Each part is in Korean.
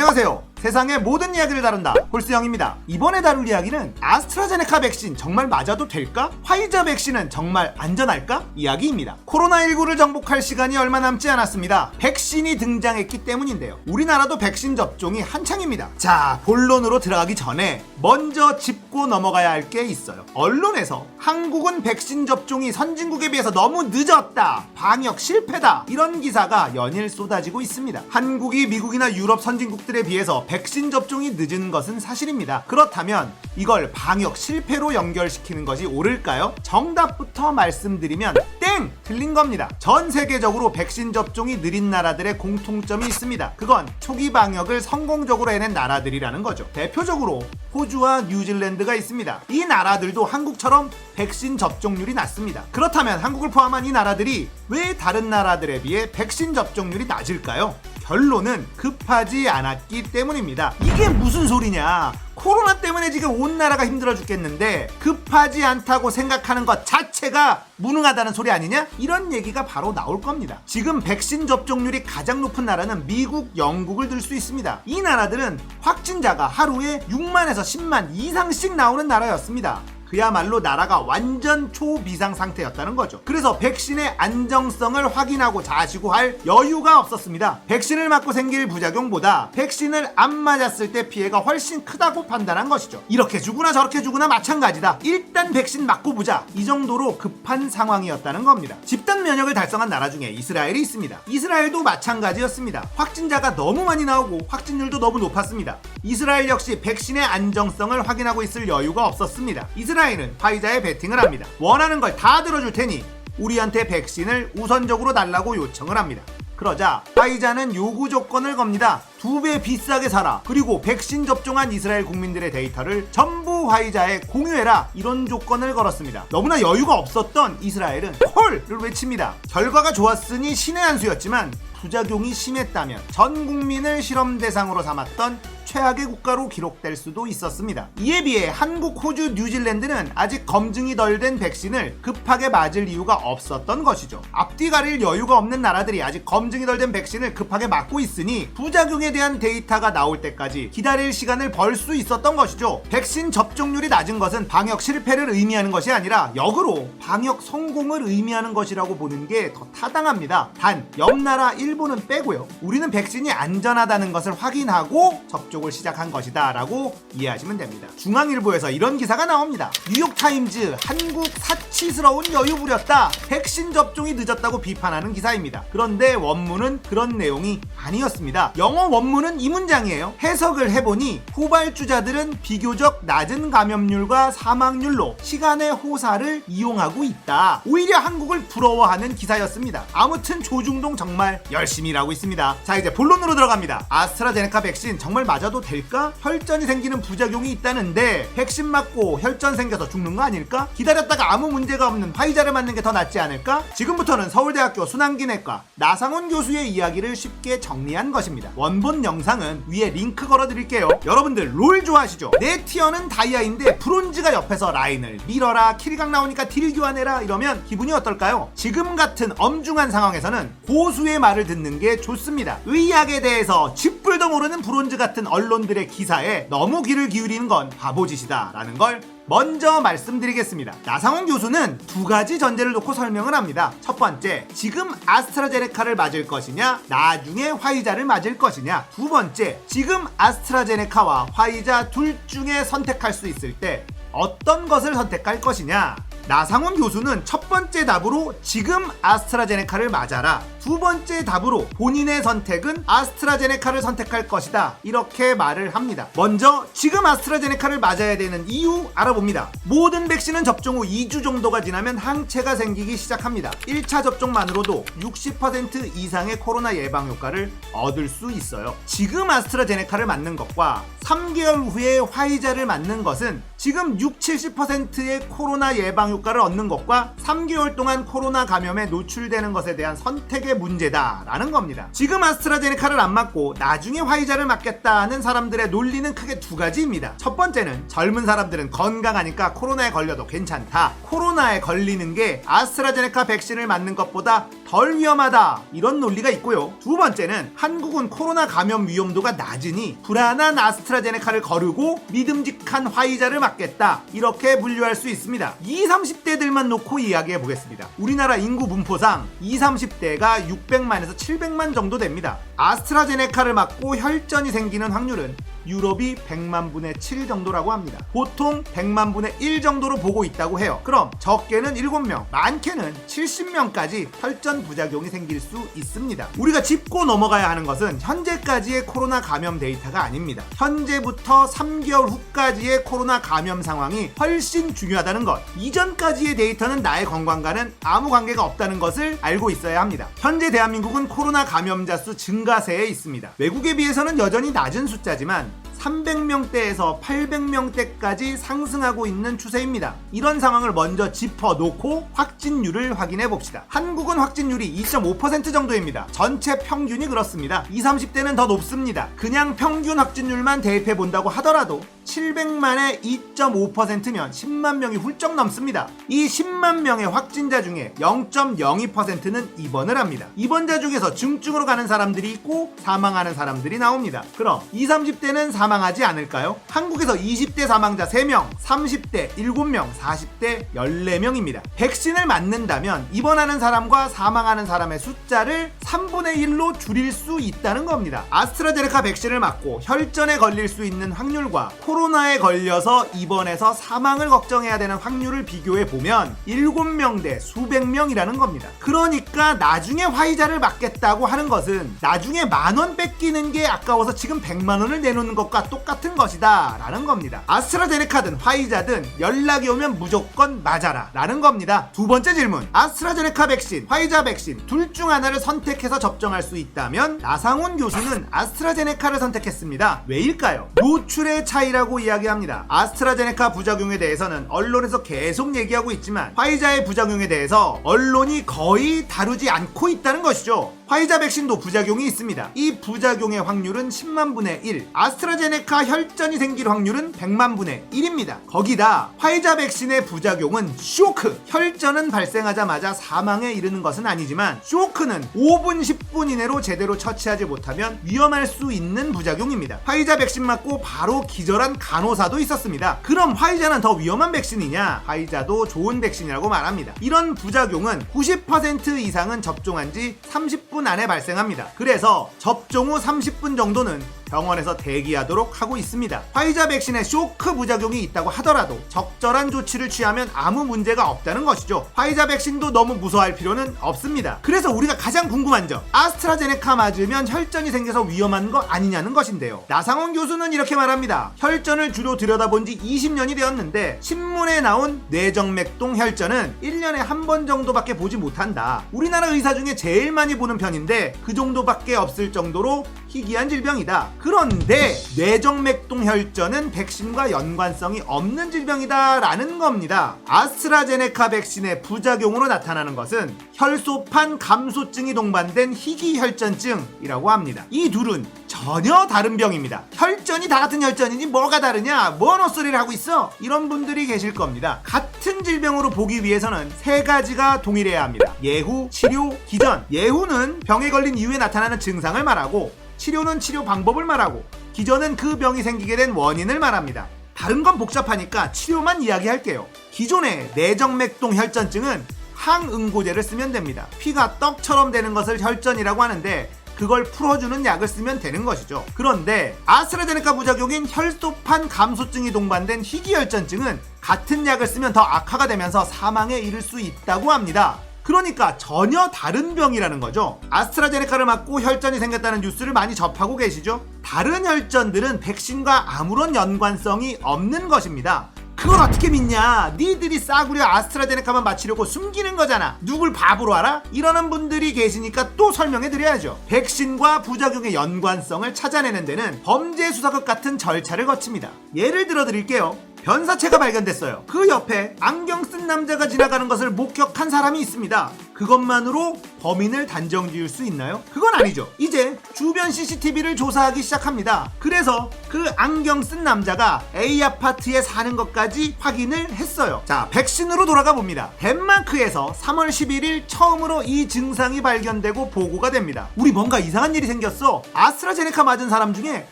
안녕하세요. 세상의 모든 이야기를 다룬다 홀스형입니다. 이번에 다룰 이야기는 아스트라제네카 백신 정말 맞아도 될까? 화이자 백신은 정말 안전할까? 이야기입니다. 코로나19를 정복할 시간이 얼마 남지 않았습니다. 백신이 등장했기 때문인데요. 우리나라도 백신 접종이 한창입니다. 자, 본론으로 들어가기 전에 먼저 짚고 넘어가야 할 게 있어요. 언론에서 한국은 백신 접종이 선진국에 비해서 너무 늦었다, 방역 실패다, 이런 기사가 연일 쏟아지고 있습니다. 한국이 미국이나 유럽 선진국들에 비해서 백신 접종이 늦은 것은 사실입니다. 그렇다면 이걸 방역 실패로 연결시키는 것이 옳을까요? 정답부터 말씀드리면 땡! 틀린 겁니다. 전 세계적으로 백신 접종이 느린 나라들의 공통점이 있습니다. 그건 초기 방역을 성공적으로 해낸 나라들이라는 거죠. 대표적으로 호주와 뉴질랜드가 있습니다. 이 나라들도 한국처럼 백신 접종률이 낮습니다. 그렇다면 한국을 포함한 이 나라들이 왜 다른 나라들에 비해 백신 접종률이 낮을까요? 결론은 급하지 않았기 때문입니다. 이게 무슨 소리냐? 코로나 때문에 지금 온 나라가 힘들어 죽겠는데 급하지 않다고 생각하는 것 자체가 무능하다는 소리 아니냐? 이런 얘기가 바로 나올 겁니다. 지금 백신 접종률이 가장 높은 나라는 미국, 영국을 들 수 있습니다. 이 나라들은 확진자가 하루에 6만에서 10만 이상씩 나오는 나라였습니다. 그야말로 나라가 완전 초비상 상태였다는 거죠. 그래서 백신의 안정성을 확인하고 자시고할 여유가 없었습니다. 백신을 맞고 생길 부작용보다 백신을 안 맞았을 때 피해가 훨씬 크다고 판단한 것이죠. 이렇게 주구나 저렇게 주구나 마찬가지다, 일단 백신 맞고 보자, 이 정도로 급한 상황이었다는 겁니다. 집단 면역을 달성한 나라 중에 이스라엘이 있습니다. 이스라엘도 마찬가지였습니다. 확진자가 너무 많이 나오고 확진율도 너무 높았습니다. 이스라엘 역시 백신의 안정성을 확인하고 있을 여유가 없었습니다. 이스라엘은 화이자에 베팅을 합니다. 원하는 걸 다 들어줄 테니 우리한테 백신을 우선적으로 달라고 요청을 합니다. 그러자 화이자는 요구 조건을 겁니다. 2배 비싸게 사라, 그리고 백신 접종한 이스라엘 국민들의 데이터를 전부 화이자에 공유해라, 이런 조건을 걸었습니다. 너무나 여유가 없었던 이스라엘은 콜을 외칩니다. 결과가 좋았으니 신의 한 수였지만 부작용이 심했다면 전 국민을 실험 대상으로 삼았던 최악의 국가로 기록될 수도 있었습니다. 이에 비해 한국, 호주, 뉴질랜드는 아직 검증이 덜 된 백신을 급하게 맞을 이유가 없었던 것이죠. 앞뒤 가릴 여유가 없는 나라들이 아직 검증이 덜 된 백신을 급하게 맞고 있으니 부작용에 대한 데이터가 나올 때까지 기다릴 시간을 벌 수 있었던 것이죠. 백신 접종률이 낮은 것은 방역 실패를 의미하는 것이 아니라 역으로 방역 성공을 의미하는 것이라고 보는 게 더 타당합니다. 단 옆나라 일본은 빼고요, 우리는 백신이 안전하다는 것을 확인하고 접종을 시작한 것이다 라고 이해하시면 됩니다. 중앙일보에서 이런 기사가 나옵니다. 뉴욕타임즈, 한국 사치스러운 여유 부렸다, 백신 접종이 늦었다고 비판하는 기사입니다. 그런데 원문은 그런 내용이 아니었습니다. 영어 원문은 이 문장이에요. 해석을 해보니 후발주자들은 비교적 낮은 감염률과 사망률로 시간의 호사를 이용하고 있다, 오히려 한국을 부러워하는 기사였습니다. 아무튼 조중동 정말 열심히 일하고 있습니다. 자, 이제 본론으로 들어갑니다. 아스트라제네카 백신 정말 맞아도 될까? 혈전이 생기는 부작용이 있다는데 백신 맞고 혈전 생겨서 죽는 거 아닐까? 기다렸다가 아무 문제가 없는 화이자를 맞는 게 더 낫지 않을까? 지금부터는 서울대학교 순환기내과 나상훈 교수의 이야기를 쉽게 정리한 것입니다. 원본 영상은 위에 링크 걸어 드릴게요. 여러분들 롤 좋아하시죠? 내 티어는 다이아인데 브론즈가 옆에서 라인을 밀어라, 킬각 나오니까 딜 교환해라 이러면 기분이 어떨까요? 지금 같은 엄중한 상황에서는 고수의 말을 듣는 게 좋습니다. 의학에 대해서 쥐뿔도 모르는 브론즈 같은 언론들의 기사에 너무 귀를 기울이는 건 바보짓이다 라는 걸 먼저 말씀드리겠습니다. 나상훈 교수는 두 가지 전제를 놓고 설명을 합니다. 첫 번째, 지금 아스트라제네카를 맞을 것이냐, 나중에 화이자를 맞을 것이냐. 두 번째, 지금 아스트라제네카와 화이자 둘 중에 선택할 수 있을 때 어떤 것을 선택할 것이냐. 나상훈 교수는 첫 번째 답으로 지금 아스트라제네카를 맞아라, 두 번째 답으로 본인의 선택은 아스트라제네카를 선택할 것이다, 이렇게 말을 합니다. 먼저 지금 아스트라제네카를 맞아야 되는 이유 알아봅니다. 모든 백신은 접종 후 2주 정도가 지나면 항체가 생기기 시작합니다. 1차 접종만으로도 60% 이상의 코로나 예방 효과를 얻을 수 있어요. 지금 아스트라제네카를 맞는 것과 3개월 후에 화이자를 맞는 것은 지금 60-70%의 코로나 예방 효과를 얻는 것과 3개월 동안 코로나 감염에 노출되는 것에 대한 선택의 문제다라는 겁니다. 지금 아스트라제네카를 안 맞고 나중에 화이자를 맞겠다는 사람들의 논리는 크게 두 가지입니다. 첫 번째는 젊은 사람들은 건강하니까 코로나에 걸려도 괜찮다, 코로나에 걸리는 게 아스트라제네카 백신을 맞는 것보다 덜 위험하다 이런 논리가 있고요. 두 번째는 한국은 코로나 감염 위험도가 낮으니 불안한 아스트라제네카를 거르고 믿음직한 화이자를 맞겠다 이렇게 분류할 수 있습니다. 20, 30대들만 놓고 이야기해 보겠습니다. 우리나라 인구 분포상 20, 30대가 600만에서 700만 정도 됩니다. 아스트라제네카를 맞고 혈전이 생기는 확률은 유럽이 100만 분의 7 정도라고 합니다. 보통 100만 분의 1 정도로 보고 있다고 해요. 그럼 적게는 7명, 많게는 70명까지 혈전 부작용이 생길 수 있습니다. 우리가 짚고 넘어가야 하는 것은 현재까지의 코로나 감염 데이터가 아닙니다. 현재부터 3개월 후까지의 코로나 감염 상황이 훨씬 중요하다는 것. 이전까지의 데이터는 나의 건강과는 아무 관계가 없다는 것을 알고 있어야 합니다. 현재 대한민국은 코로나 감염자 수 증가세에 있습니다. 외국에 비해서는 여전히 낮은 숫자지만 300명대에서 800명대까지 상승하고 있는 추세입니다. 이런 상황을 먼저 짚어놓고 확진율을 확인해 봅시다. 한국은 확진율이 2.5% 정도입니다. 전체 평균이 그렇습니다. 20, 30대는 더 높습니다. 그냥 평균 확진율만 대입해 본다고 하더라도 700만에 2.5%면 10만 명이 훌쩍 넘습니다. 이 10만 명의 확진자 중에 0.02%는 입원을 합니다. 입원자 중에서 중증으로 가는 사람들이 있고 사망하는 사람들이 나옵니다. 그럼 20, 30대는 사망하지 않을까요? 한국에서 20대 사망자 3명, 30대 7명, 40대 14명입니다. 백신을 맞는다면 입원하는 사람과 사망하는 사람의 숫자를 3분의 1로 줄일 수 있다는 겁니다. 아스트라제네카 백신을 맞고 혈전에 걸릴 수 있는 확률과 코로나에 걸려서 입원해서 사망을 걱정해야 되는 확률을 비교해 보면 7명 대 수백 명이라는 겁니다. 그러니까 나중에 화이자를 맞겠다고 하는 것은 나중에 10,000원 뺏기는 게 아까워서 지금 100만 원을 내놓는 것과 똑같은 것이다 라는 겁니다. 아스트라제네카든 화이자든 연락이 오면 무조건 맞아라 라는 겁니다. 두 번째 질문, 아스트라제네카 백신, 화이자 백신 둘 중 하나를 선택해서 접종할 수 있다면 나상훈 교수는 아스트라제네카를 선택했습니다. 왜일까요? 노출의 차이라고 이야기합니다. 아스트라제네카 부작용에 대해서는 언론에서 계속 얘기하고 있지만 화이자의 부작용에 대해서 언론이 거의 다루지 않고 있다는 것이죠. 화이자 백신도 부작용이 있습니다. 이 부작용의 확률은 10만 분의 1, 아스트라제네카 혈전이 생길 확률은 100만 분의 1입니다. 거기다 화이자 백신의 부작용은 쇼크, 혈전은 발생하자마자 사망에 이르는 것은 아니지만 쇼크는 5분, 10분 이내로 제대로 처치하지 못하면 위험할 수 있는 부작용입니다. 화이자 백신 맞고 바로 기절한 간호사도 있었습니다. 그럼 화이자는 더 위험한 백신이냐? 화이자도 좋은 백신이라고 말합니다. 이런 부작용은 90% 이상은 접종한 지 30분 안에 발생합니다. 그래서 접종 후 30분 정도는 병원에서 대기하도록 하고 있습니다. 화이자 백신에 쇼크 부작용이 있다고 하더라도 적절한 조치를 취하면 아무 문제가 없다는 것이죠. 화이자 백신도 너무 무서워할 필요는 없습니다. 그래서 우리가 가장 궁금한 점, 아스트라제네카 맞으면 혈전이 생겨서 위험한 거 아니냐는 것인데요. 나상훈 교수는 이렇게 말합니다. 혈전을 주로 들여다본 지 20년이 되었는데 신문에 나온 뇌정맥동 혈전은 1년에 한 번 정도밖에 보지 못한다. 우리나라 의사 중에 제일 많이 보는 편인데 그 정도밖에 없을 정도로 희귀한 질병이다. 그런데 뇌정맥동 혈전은 백신과 연관성이 없는 질병이다 라는 겁니다. 아스트라제네카 백신의 부작용으로 나타나는 것은 혈소판 감소증이 동반된 희귀혈전증이라고 합니다. 이 둘은 전혀 다른 병입니다. 혈전이 다 같은 혈전이니 뭐가 다르냐? 뭔 헛소리를 하고 있어? 이런 분들이 계실 겁니다. 같은 질병으로 보기 위해서는 세 가지가 동일해야 합니다. 예후, 치료, 기전. 예후는 병에 걸린 이후에 나타나는 증상을 말하고, 치료는 치료 방법을 말하고, 기전은 그 병이 생기게 된 원인을 말합니다. 다른 건 복잡하니까 치료만 이야기할게요. 기존의 뇌정맥동 혈전증은 항응고제를 쓰면 됩니다. 피가 떡처럼 되는 것을 혈전이라고 하는데 그걸 풀어주는 약을 쓰면 되는 것이죠. 그런데 아스트라제네카 부작용인 혈소판 감소증이 동반된 희귀혈전증은 같은 약을 쓰면 더 악화가 되면서 사망에 이를 수 있다고 합니다. 그러니까 전혀 다른 병이라는 거죠. 아스트라제네카를 맞고 혈전이 생겼다는 뉴스를 많이 접하고 계시죠? 다른 혈전들은 백신과 아무런 연관성이 없는 것입니다. 그걸 어떻게 믿냐? 니들이 싸구려 아스트라제네카만 맞히려고 숨기는 거잖아. 누굴 바보로 알아? 이러는 분들이 계시니까 또 설명해 드려야죠. 백신과 부작용의 연관성을 찾아내는 데는 범죄수사국 같은 절차를 거칩니다. 예를 들어 드릴게요. 변사체가 발견됐어요. 그 옆에 안경 쓴 남자가 지나가는 것을 목격한 사람이 있습니다. 그 그것만으로 범인을 단정 지을 수 있나요? 그건 아니죠. 이제 주변 CCTV를 조사하기 시작합니다. 그래서 그 안경 쓴 남자가 A 아파트에 사는 것까지 확인을 했어요. 자, 백신으로 돌아가 봅니다. 덴마크에서 3월 11일 처음으로 이 증상이 발견되고 보고가 됩니다. 우리 뭔가 이상한 일이 생겼어. 아스트라제네카 맞은 사람 중에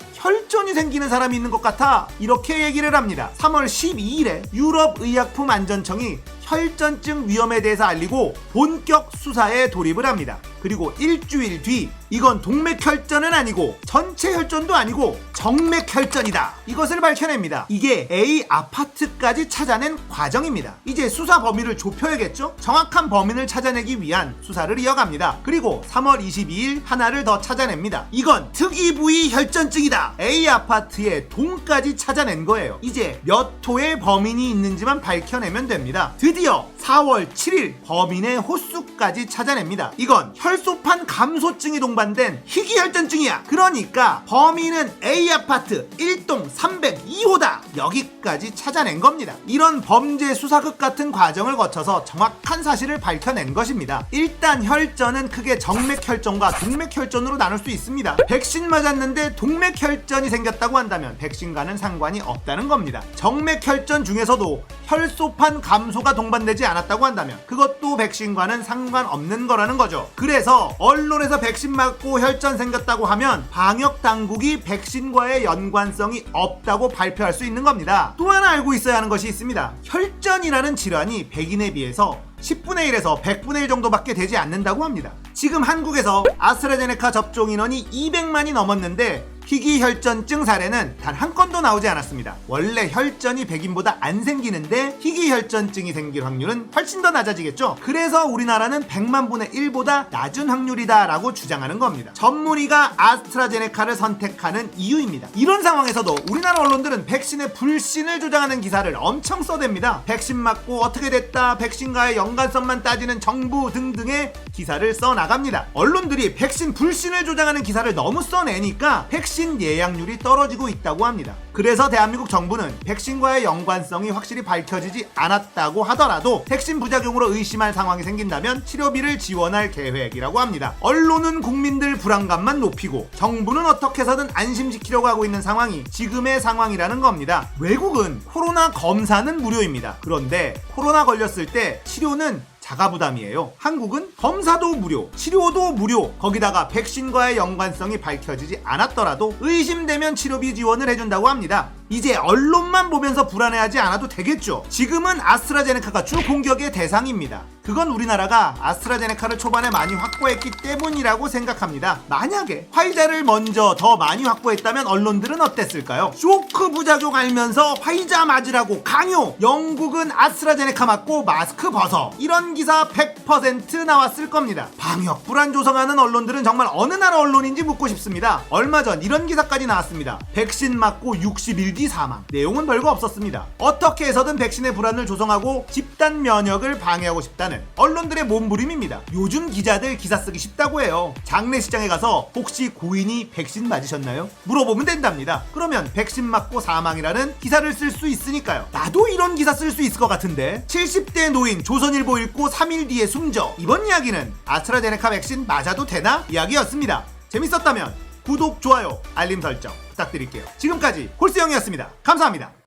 혈전이 생기는 사람이 있는 것 같아. 이렇게 얘기를 합니다. 3월 12일에 유럽의약품안전청이 혈전증 위험에 대해서 알리고 본격 수사에 돌입을 합니다. 그리고 일주일 뒤 이건 동맥혈전은 아니고 전체 혈전도 아니고 정맥혈전이다. 이것을 밝혀냅니다. 이게 A 아파트까지 찾아낸 과정입니다. 이제 수사 범위를 좁혀야겠죠? 정확한 범인을 찾아내기 위한 수사를 이어갑니다. 그리고 3월 22일 하나를 더 찾아냅니다. 이건 특이 부위 혈전증이다. A 아파트의 동까지 찾아낸 거예요. 이제 몇 호의 범인이 있는지만 밝혀내면 됩니다. 드디어 4월 7일 범인의 호수까지 찾아냅니다. 이건 혈소판 감소증이 동반된 희귀혈전증이야. 그러니까 범인은 A 아파트 1동 302호다. 여기까지 찾아낸 겁니다. 이런 범죄 수사극 같은 과정을 거쳐서 정확한 사실을 밝혀낸 것입니다. 일단 혈전은 크게 정맥혈전과 동맥혈전으로 나눌 수 있습니다. 백신 맞았는데 동맥혈전이 생겼다고 한다면 백신과는 상관이 없다는 겁니다. 정맥혈전 중에서도 혈소판 감소가 동반되지 않았다고 한다면 그것도 백신과는 상관없는 거라는 거죠. 그래서 언론에서 백신 맞고 혈전 생겼다고 하면 방역 당국이 백신과의 연관성이 없다고 발표할 수 있는 겁니다. 또 하나 알고 있어야 하는 것이 있습니다. 혈전이라는 질환이 백인에 비해서 10분의 1에서 100분의 1 정도밖에 되지 않는다고 합니다. 지금 한국에서 아스트라제네카 접종 인원이 200만이 넘었는데 희귀혈전증 사례는 단 한 건도 나오지 않았습니다. 원래 혈전이 백인보다 안 생기는데 희귀혈전증이 생길 확률은 훨씬 더 낮아지겠죠. 그래서 우리나라는 100만 분의 1보다 낮은 확률이다 라고 주장하는 겁니다. 전문의가 아스트라제네카를 선택하는 이유입니다. 이런 상황에서도 우리나라 언론들은 백신의 불신을 조장하는 기사를 엄청 써댑니다. 백신 맞고 어떻게 됐다, 백신과의 연관성만 따지는 정부 등등의 기사를 써나갑니다. 언론들이 백신 불신을 조장하는 기사를 너무 써내니까 백신 예약률이 떨어지고 있다고 합니다. 그래서 대한민국 정부는 백신과의 연관성이 확실히 밝혀지지 않았다고 하더라도 백신 부작용으로 의심할 상황이 생긴다면 치료비를 지원할 계획이라고 합니다. 언론은 국민들 불안감만 높이고 정부는 어떻게 해서든 안심시키려고 하고 있는 상황이 지금의 상황이라는 겁니다. 외국은 코로나 검사는 무료입니다. 그런데 코로나 걸렸을 때 치료는 자가부담이에요. 한국은 검사도 무료, 치료도 무료, 거기다가 백신과의 연관성이 밝혀지지 않았더라도 의심되면 치료비 지원을 해준다고 합니다. 이제 언론만 보면서 불안해하지 않아도 되겠죠. 지금은 아스트라제네카가 주 공격의 대상입니다. 그건 우리나라가 아스트라제네카를 초반에 많이 확보했기 때문이라고 생각합니다. 만약에 화이자를 먼저 더 많이 확보했다면 언론들은 어땠을까요? 쇼크 부작용 알면서 화이자 맞으라고 강요! 영국은 아스트라제네카 맞고 마스크 벗어! 이런 기사 100% 나왔을 겁니다. 방역 불안 조성하는 언론들은 정말 어느 나라 언론인지 묻고 싶습니다. 얼마 전 이런 기사까지 나왔습니다. 백신 맞고 61기 사망. 내용은 별거 없었습니다. 어떻게 해서든 백신의 불안을 조성하고 집단 면역을 방해하고 싶다는 언론들의 몸부림입니다. 요즘 기자들 기사 쓰기 쉽다고 해요. 장례식장에 가서 혹시 고인이 백신 맞으셨나요? 물어보면 된답니다. 그러면 백신 맞고 사망이라는 기사를 쓸 수 있으니까요. 나도 이런 기사 쓸 수 있을 것 같은데. 70대 노인 조선일보 읽고 3일 뒤에 숨져. 이번 이야기는 아스트라제네카 백신 맞아도 되나? 이야기였습니다. 재밌었다면 구독, 좋아요, 알림 설정 부탁드릴게요. 지금까지 홀스형이었습니다. 감사합니다.